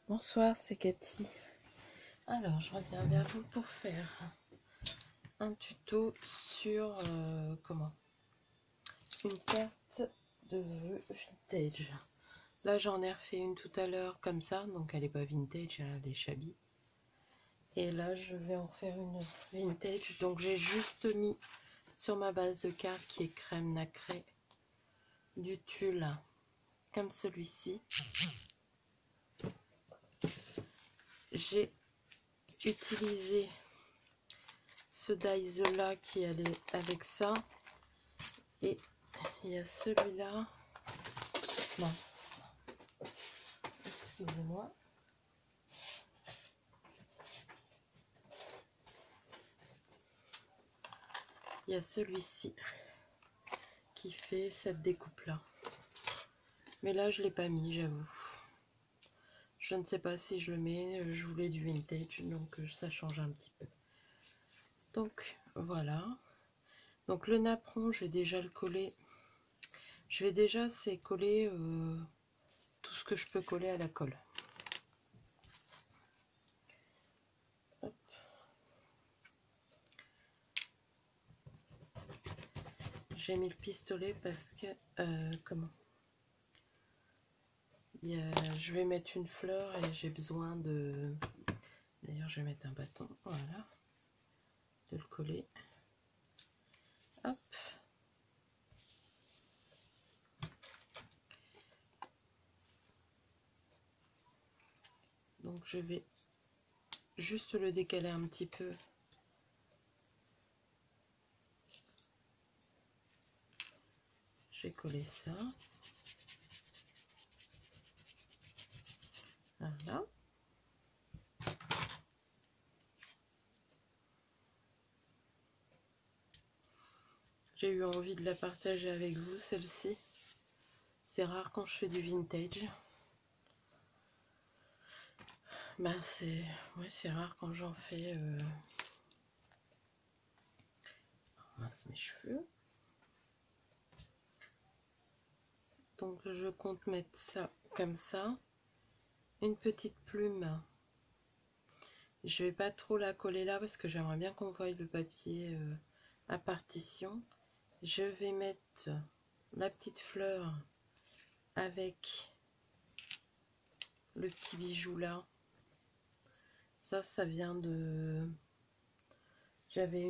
Bonsoir, c'est Cathy. Alors, je reviens vers vous pour faire un tuto sur une carte de vœux vintage. Là, j'en ai refait une tout à l'heure comme ça, donc elle n'est pas vintage, elle est shabby. Et là, je vais en faire une vintage. Donc, j'ai juste mis sur ma base de carte qui est crème nacrée du tulle comme celui-ci. J'ai utilisé ce dies là qui allait avec ça, et il y a celui-là, mince, excusez-moi, il y a celui-ci qui fait cette découpe là, mais là je l'ai pas mis, j'avoue. Je ne sais pas si je le mets, je voulais du vintage, donc ça change un petit peu. Donc voilà, donc le napperon, je vais déjà le coller. Je vais déjà coller tout ce que je peux coller à la colle. Hop. J'ai mis le pistolet parce que je vais mettre une fleur et j'ai besoin de... D'ailleurs, je vais mettre un bâton, voilà, de le coller. Hop. Donc, je vais juste le décaler un petit peu. J'ai collé ça. Voilà. J'ai eu envie de la partager avec vous, celle-ci. C'est rare quand je fais du vintage. Ben c'est rare quand j'en fais. Mince, mes cheveux. Donc je compte mettre ça comme ça. Une petite plume. Je vais pas trop la coller là parce que j'aimerais bien qu'on voie le papier à partition. Je vais mettre la petite fleur avec le petit bijou là. Ça vient de... J'avais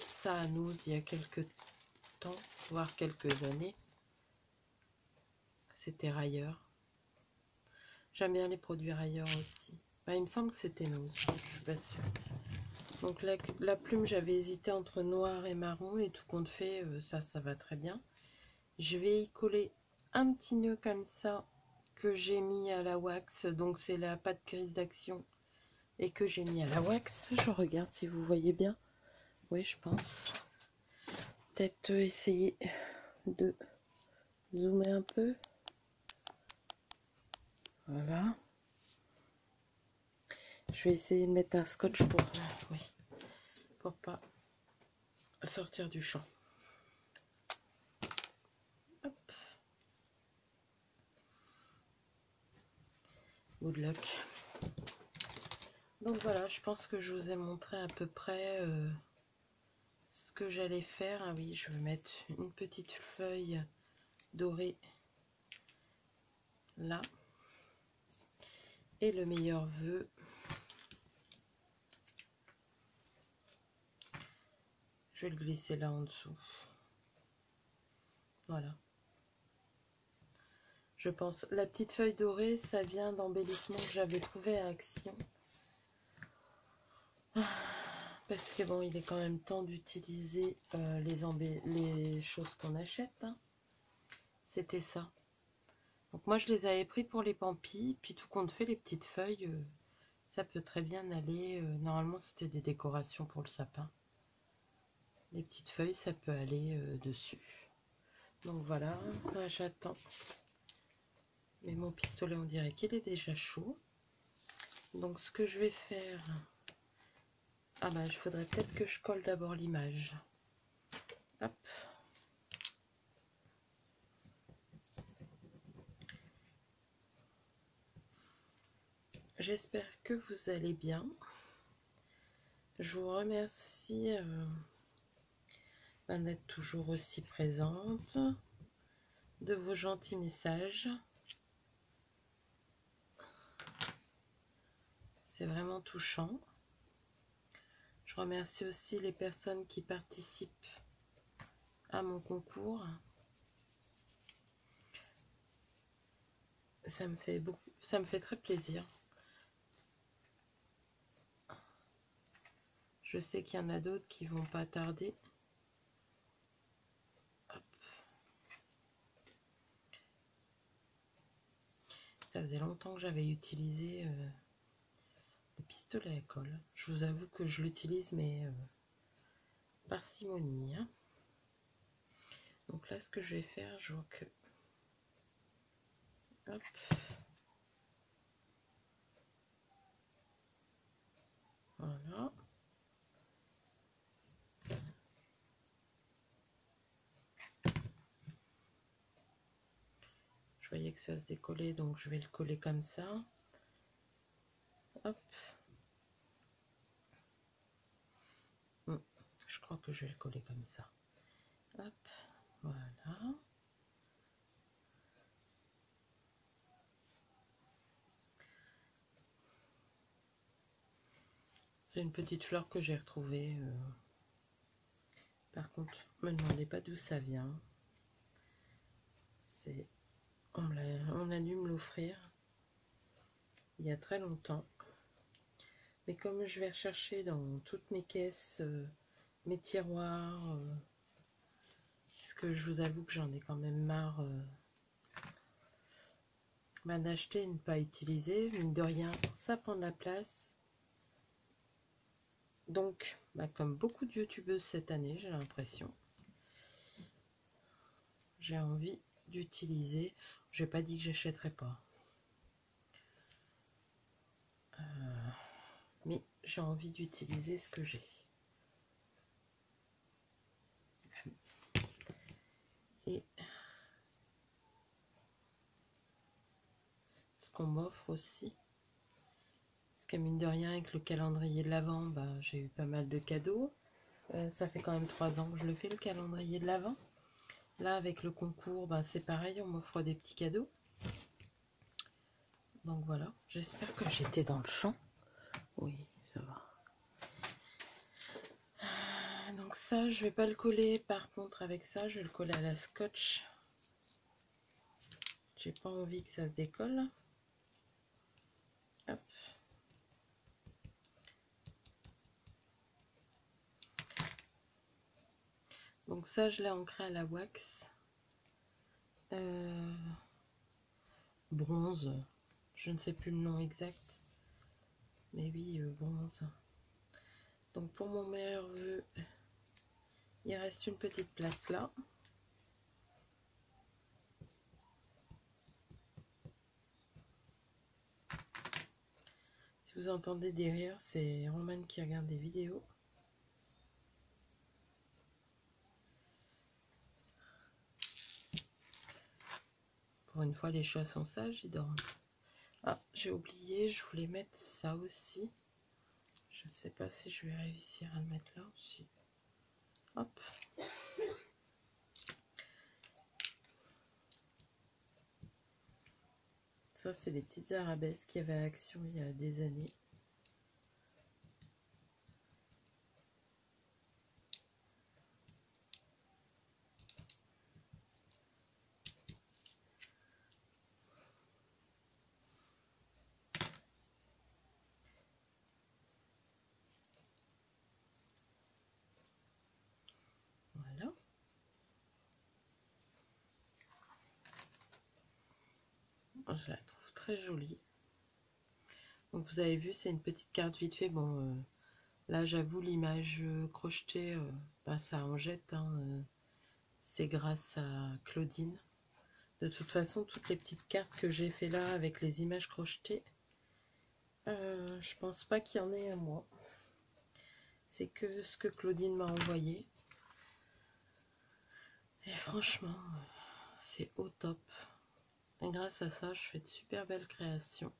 ça à nous il y a quelques temps, voire quelques années. C'était Railleur. J'aime bien les produits Railleur aussi. Bah, il me semble que c'était nous, je suis pas sûre. Donc la plume, j'avais hésité entre noir et marron, et tout compte fait, ça va très bien. Je vais y coller un petit nœud comme ça que j'ai mis à la wax. Donc c'est la pâte Crise d'Action et que j'ai mis à la wax. Je regarde si vous voyez bien. Oui, je pense. Peut-être essayer de zoomer un peu. Voilà. Je vais essayer de mettre un scotch pour pas sortir du champ. Hop. Good luck. Donc voilà, je pense que je vous ai montré à peu près ce que j'allais faire. Ah oui, je vais mettre une petite feuille dorée là. Et le meilleur vœu. Je vais le glisser là en dessous. Voilà. Je pense, la petite feuille dorée, ça vient d'embellissement que j'avais trouvé à Action. Parce que bon, il est quand même temps d'utiliser les choses qu'on achète. Hein. C'était ça. Donc moi, je les avais pris pour les pampis. Puis tout compte fait, les petites feuilles, ça peut très bien aller. Normalement, c'était des décorations pour le sapin. Les petites feuilles, ça peut aller dessus. Donc voilà, j'attends. Mais mon pistolet, on dirait qu'il est déjà chaud. Donc ce que je vais faire... Ah bah, il faudrait peut-être que je colle d'abord l'image. Hop. j'espère que vous allez bien. Je vous remercie d'être toujours aussi présente, de vos gentils messages. C'est vraiment touchant. Je remercie aussi les personnes qui participent à mon concours. Ça me fait très plaisir. Je sais qu'il y en a d'autres qui vont pas tarder. Hop. Ça faisait longtemps que j'avais utilisé le pistolet à colle. Je vous avoue que je l'utilise, mais parcimonie. Hein. Donc là, ce que je vais faire, je vois que... Hop. Voilà. Je voyais que ça se décollait, donc je vais le coller comme ça. Hop. Je crois que je vais le coller comme ça. Hop. Voilà. C'est une petite fleur que j'ai retrouvée. Par contre, ne me demandez pas d'où ça vient. On a dû me l'offrir il y a très longtemps. Mais comme je vais rechercher dans toutes mes caisses, mes tiroirs, parce que je vous avoue que j'en ai quand même marre d'acheter et ne pas utiliser. Mine de rien, ça prend de la place. Donc, comme beaucoup de youtubeuses cette année, j'ai l'impression, j'ai envie d'utiliser. J'ai pas dit que j'achèterais pas. Mais j'ai envie d'utiliser ce que j'ai. Et ce qu'on m'offre aussi. Parce que mine de rien, avec le calendrier de l'Avent, j'ai eu pas mal de cadeaux. Ça fait quand même 3 ans que je le fais, le calendrier de l'Avent. Là, avec le concours, c'est pareil, on m'offre des petits cadeaux. Donc voilà, j'espère que j'étais dans le champ. Oui, ça va. Donc ça, je vais pas le coller. Par contre, avec ça, je vais le coller à la scotch. J'ai pas envie que ça se décolle. Hop. Donc ça, je l'ai ancré à la wax. Bronze. Je ne sais plus le nom exact. Mais oui, bronze. Donc pour mon meilleur vœu, il reste une petite place là. Si vous entendez des rires, c'est Romane qui regarde des vidéos. Pour une fois, les chats sont sages, ils dorment. Ah, j'ai oublié, je voulais mettre ça aussi. Je ne sais pas si je vais réussir à le mettre là aussi. Hop. Ça, c'est les petites arabesques qui avaient action il y a des années. Voilà. Je la trouve très jolie. Donc vous avez vu, c'est une petite carte vite fait. Bon, là j'avoue l'image crochetée, ça en jette. Hein, c'est grâce à Claudine. De toute façon, toutes les petites cartes que j'ai fait là avec les images crochetées, je pense pas qu'il y en ait à moi. C'est que ce que Claudine m'a envoyé. Et franchement, c'est au top. Et grâce à ça, je fais de super belles créations.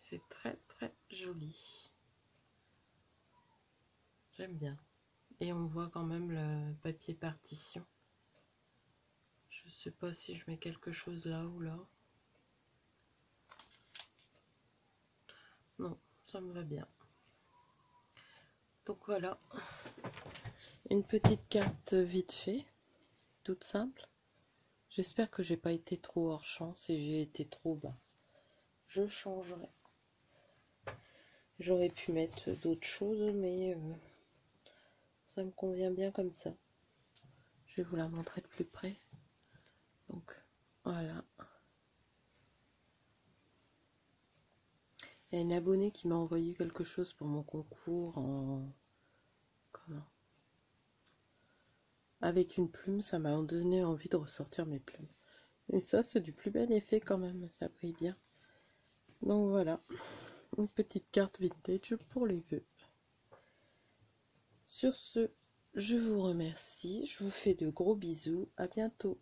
C'est très très joli. J'aime bien. Et on voit quand même le papier partition. Je sais pas si je mets quelque chose là ou là. Non, ça me va bien. Donc voilà, une petite carte vite fait, toute simple. J'espère que j'ai pas été trop hors champ. Si j'ai été trop bas, je changerai. J'aurais pu mettre d'autres choses, mais ça me convient bien comme ça. Je vais vous la montrer de plus près. Donc voilà. Il y a une abonnée qui m'a envoyé quelque chose pour mon concours en... Comment? Avec une plume, ça m'a donné envie de ressortir mes plumes. Et ça, c'est du plus bel effet quand même, ça brille bien. Donc voilà, une petite carte vintage pour les vœux. Sur ce, je vous remercie, je vous fais de gros bisous, à bientôt.